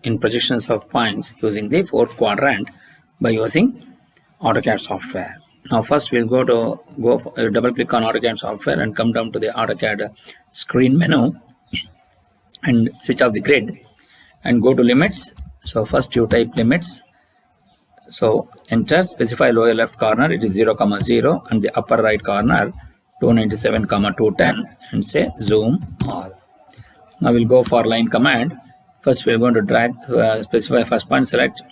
in projections of points using the fourth quadrant by using AutoCAD software. Now first we'll double click on AutoCAD software and come down to the AutoCAD screen menu and switch off the grid and go to limits. So first you type limits. So enter, specify lower left corner, it is 0, 0, and the upper right corner 297, 210, and say zoom all. Now we'll go for line command. First we're going to drag, specify first point, select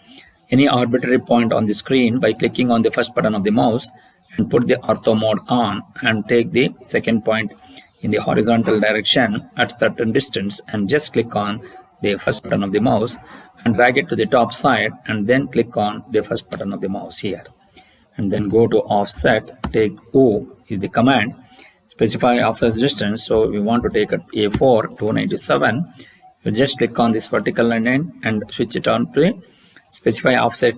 any arbitrary point on the screen by clicking on the first button of the mouse and put the ortho mode on, and take the second point in the horizontal direction at certain distance and just click on the first button of the mouse and drag it to the top side, and then click on the first button of the mouse here, and then go to offset. Take O is the command, specify offset distance. So we want to take a A4 297. You just click on this vertical line and switch it on to the specify offset,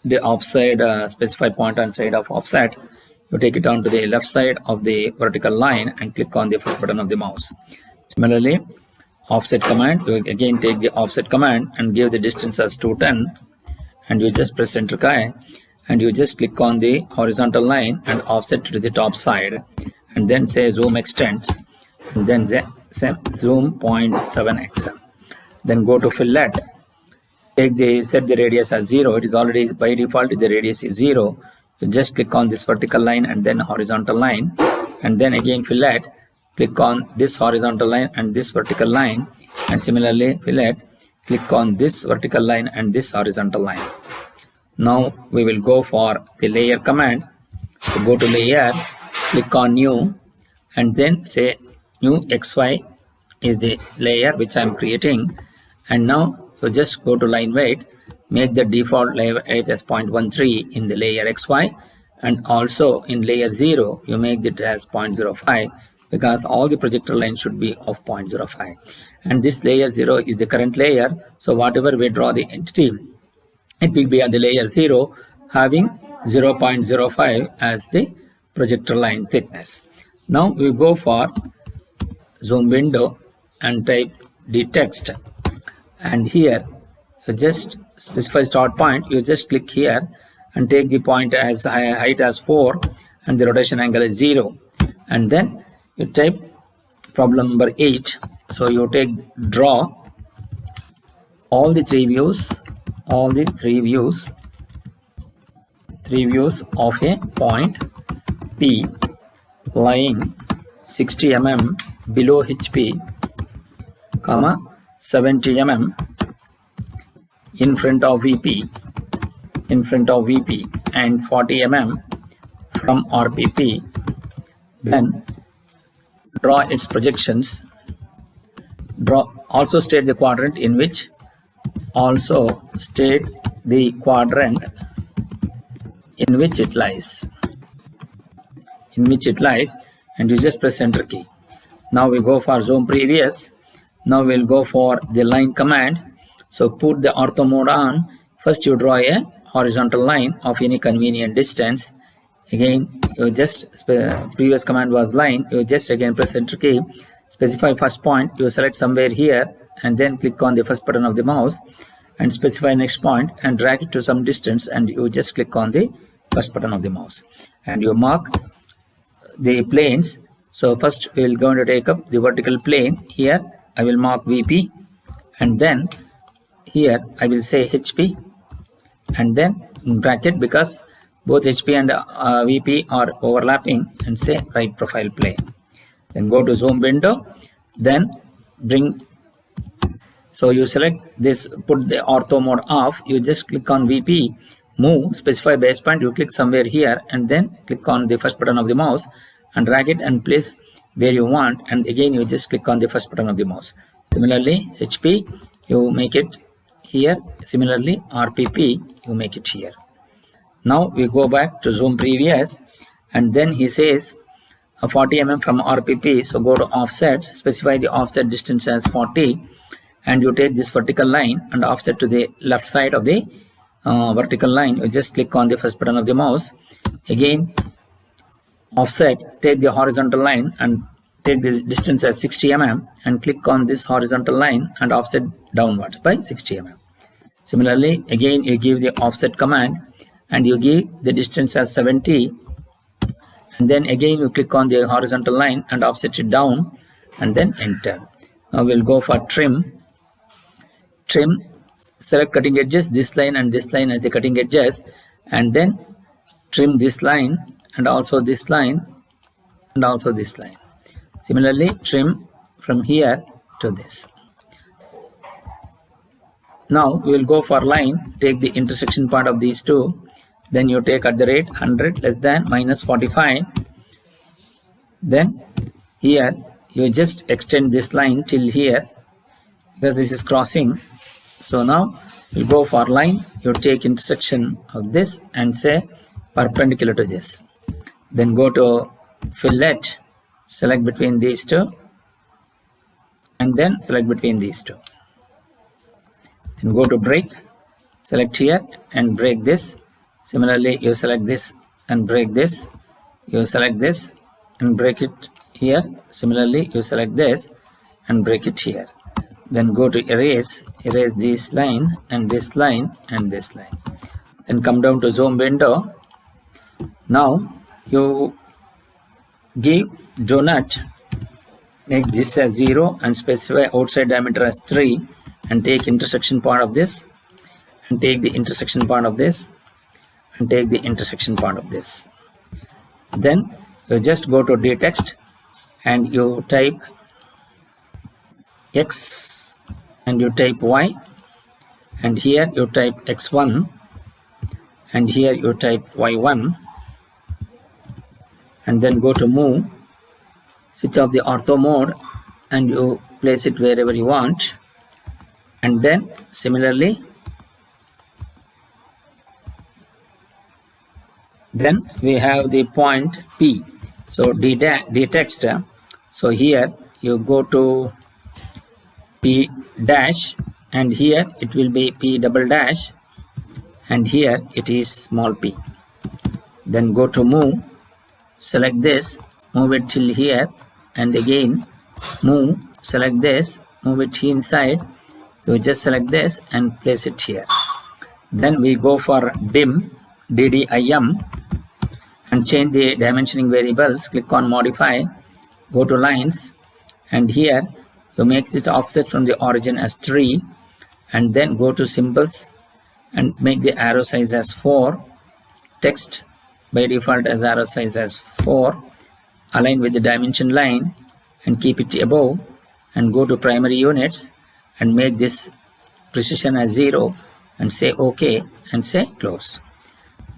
the offside specify point on side of offset. You take it on to the left side of the vertical line and click on the first button of the mouse. Similarly, offset command, you again take the offset command and give the distance as 210, and you just press enter key and you just click on the horizontal line and offset to the top side, and then say zoom extents, and then say zoom 0.7x. Then go to fillet, set the radius as 0. It is already by default the radius is 0. You just click on this vertical line and then horizontal line, and then again fillet, click on this horizontal line and this vertical line, and similarly fillet, click on this vertical line and this horizontal line. Now we will go for the layer command. So go to layer, click on new, and then say new XY is the layer which I am creating, and now you just go to line weight, make the default layer weight as 0.13 in the layer XY, and also in layer 0 you make it as 0.05, because all the projector lines should be of 0.05, and this layer 0 is the current layer. So whatever we draw the entity, it will be at the layer 0 having 0.05 as the projector line thickness. Now we go for zoom window and type the text, and here you just specify start point. You just click here and take the point as height as 4 and the rotation angle is 0, and then you type problem number 8. So you take draw all the three views of a point P lying 60 mm below HP, 70 mm in front of VP and 40 mm from RPP. Then draw its projections. Also state the quadrant in which it lies, and you just press enter key. Now we go for zoom previous. Now we'll go for the line command. So put the ortho mode on. First you draw a horizontal line of any convenient distance. Again you just, previous command was line, you just again press enter key, specify first point, you select somewhere here and then click on the first button of the mouse and specify next point and drag it to some distance, and you just click on the first button of the mouse and you mark the planes. So first we will going to take up the vertical plane. Here I will mark VP, and then here I will say HP, and then in bracket, because both HP and VP are overlapping, and say right profile plane. Then go to zoom window, then so you select this, put the ortho mode off, you just click on VP, move, specify base point, you click somewhere here and then click on the first button of the mouse and drag it and place where you want, and again you just click on the first button of the mouse. Similarly HP, you make it here. Similarly RPP, you make it here. Now we go back to zoom previous, and then he says 40 mm from RPP. So go to offset, specify the offset distance as 40, and you take this vertical line and offset to the left side of the vertical line. You just click on the first button of the mouse. Again offset, take the horizontal line and take this distance as 60 mm and click on this horizontal line and offset downwards by 60 mm. Similarly, again you give the offset command and you give the distance as 70, and then again you click on the horizontal line and offset it down and then enter. Now we'll go for trim. Select cutting edges, this line and this line as the cutting edges, and then trim this line and also this line and also this line. Similarly, trim from here to this. Now we will go for line, take the intersection part of these two, then you take at the rate 100 less than minus 45, then here you just extend this line till here because this is crossing. So now we'll go for line, you take intersection of this and say perpendicular to this, then go to fillet, select between these two and then select between these two, then go to break, select here and break this. Similarly, you select this and break this, you select this and break it here. Similarly, you select this and break it here, then go to erase this line and this line and this line, then come down to zoom window. Now you give donut, make this as 0 and specify outside diameter as 3 and take intersection part of this and take the intersection part of this and take the intersection part of this. Then you just go to dtext and you type x and you type y, and here you type x1 and here you type y1, and then go to move, switch off the ortho mode and you place it wherever you want, and then similarly then we have the point P. So dtext, so here you go to P dash and here it will be P double dash and here it is small p. Then go to move, select this, move it till here and again move, select this, move it inside, you just select this and place it here. Then we go for dim, DDIM, and change the dimensioning variables. Click on modify, go to lines and here you make it offset from the origin as 3 and then go to symbols and make the arrow size as 4, text by default as arrow size as 4, align with the dimension line and keep it above, and go to primary units and make this precision as 0 and say OK and say close.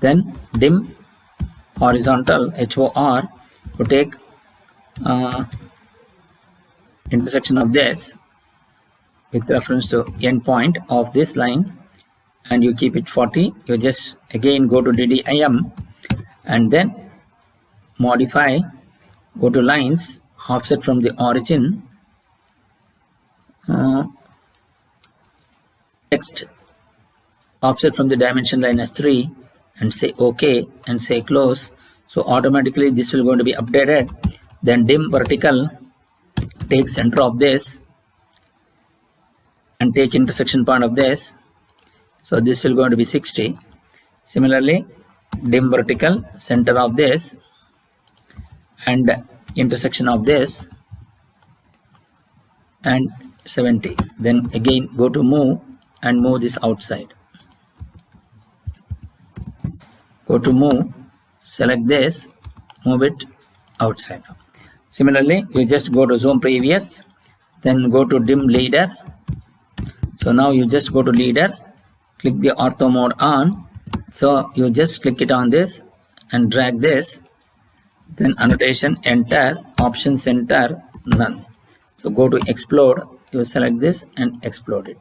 Then dim horizontal, HOR, to take intersection of this with reference to end point of this line and you keep it 40. You just again go to DDIM and then modify, go to lines, offset from the origin, text offset from the dimension line as 3 and say OK and say close. So automatically this will going to be updated. Then dim vertical, take center of this and take intersection part of this. So this will going to be 60. Similarly, dim vertical, center of this and intersection of this and 70. Then again go to move and move this outside. Go to move, select this, move it outside. Similarly, you just go to zoom previous, then go to dim leader. So now you just go to leader, click the ortho mode on. So you just click it on this and drag this, then annotation, enter, option center, none. So go to explode, you select this and explode it.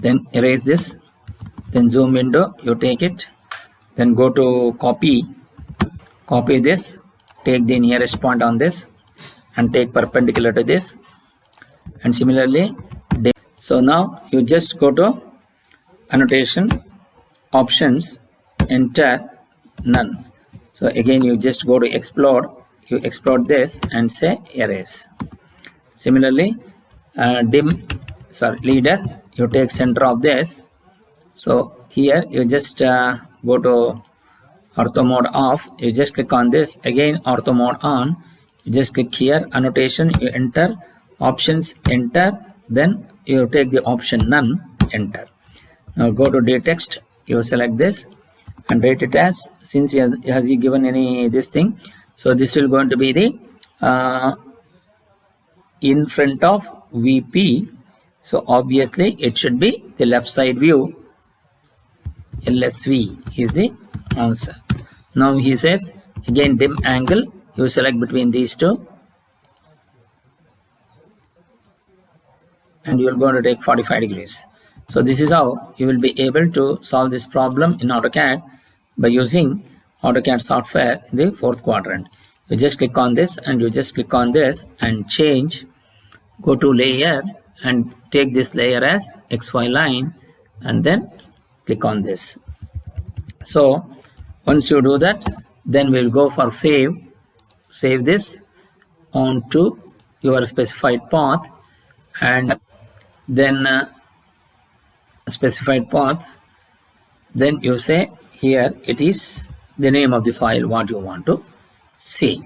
Then erase this, then zoom window, you take it, then go to copy this, take the nearest point on this and take perpendicular to this, and similarly so now you just go to annotation, options, enter, none. So again you just go to explode, you export this and say erase. Similarly, leader, you take center of this. So here you just go to ortho mode off, you just click on this, again ortho mode on, you just click here, annotation, you enter, options, enter, then you take the option none, enter. Now go to text, you select this and rate it as, since he has given any this thing, so this will going to be the in front of VP, so obviously it should be the left side view. LSV is the answer. Now he says again dim angle, you select between these two and you are going to take 45 degrees. So this is how you will be able to solve this problem in AutoCAD by using AutoCAD software in the fourth quadrant. You just click on this and you just click on this and change, go to layer and take this layer as XY line and then click on this. So once you do that, then we'll go for save this onto your specified path, and then specified path, then you say here it is the name of the file what you want to see.